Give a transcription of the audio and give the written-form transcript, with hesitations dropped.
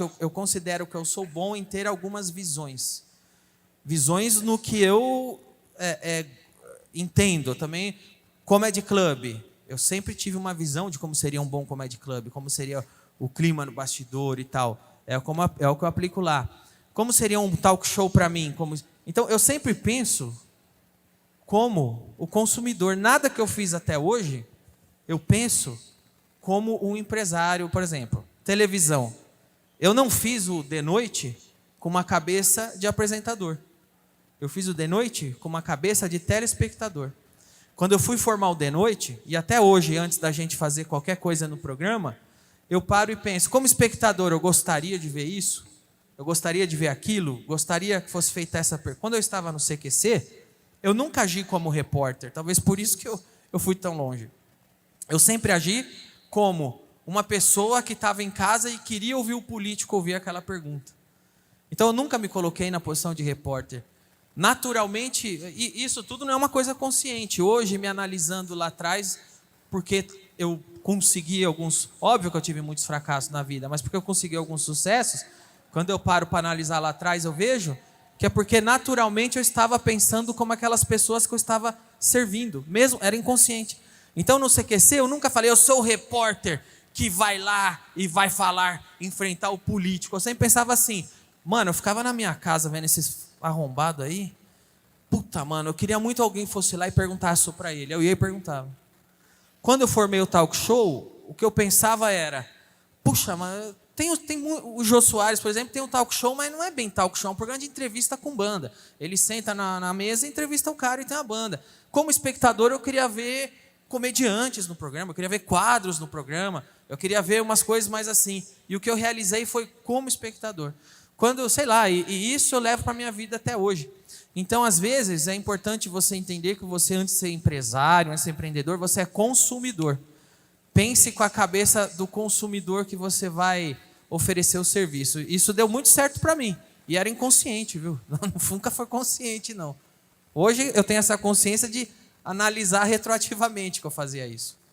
que eu considero que eu sou bom em ter algumas visões. Visões no que eu entendo. Também, comedy club. Eu sempre tive uma visão de como seria um bom comedy club, como seria o clima no bastidor e tal. É o que eu aplico lá. Como seria um talk show para mim? Então, eu sempre penso como o consumidor. Nada que eu fiz até hoje, eu penso como um empresário, por exemplo. Televisão. Eu não fiz o de noite com uma cabeça de apresentador. Eu fiz o de noite com uma cabeça de telespectador. Quando eu fui formar o de noite, e até hoje, antes da gente fazer qualquer coisa no programa, eu paro e penso, como espectador, eu gostaria de ver isso? Eu gostaria de ver aquilo? Gostaria que fosse feita essa pergunta? Quando eu estava no CQC, eu nunca agi como repórter. Talvez por isso que eu fui tão longe. Eu sempre agi como uma pessoa que estava em casa e queria ouvir o político ouvir aquela pergunta. Então eu nunca me coloquei na posição de repórter. Naturalmente, e isso tudo não é uma coisa consciente. Hoje, me analisando lá atrás, porque eu consegui alguns... Óbvio que eu tive muitos fracassos na vida, mas porque eu consegui alguns sucessos, quando eu paro para analisar lá atrás, eu vejo que é porque naturalmente eu estava pensando como aquelas pessoas que eu estava servindo. Mesmo, era inconsciente. Então, no CQC, eu nunca falei, eu sou o repórter que vai lá e vai falar, enfrentar o político. Eu sempre pensava assim, mano, eu ficava na minha casa vendo esses arrombados aí. Puta, mano, eu queria muito alguém fosse lá e perguntasse isso pra ele. Eu ia e perguntava. Quando eu formei o talk show, o que eu pensava era, puxa, mas tem o Jô Soares, por exemplo, tem um talk show, mas não é bem talk show, é um programa de entrevista com banda. Ele senta na mesa e entrevista o cara e tem a banda. Como espectador, eu queria ver comediantes no programa, eu queria ver quadros no programa, eu queria ver umas coisas mais assim. E o que eu realizei foi como espectador. Quando, sei lá, e isso eu levo para a minha vida até hoje. Então, às vezes, é importante você entender que você, antes de ser empresário, antes de ser empreendedor, você é consumidor. Pense com a cabeça do consumidor que você vai oferecer o serviço. Isso deu muito certo para mim. E era inconsciente, viu? Nunca foi consciente, não. Hoje eu tenho essa consciência de analisar retroativamente que eu fazia isso.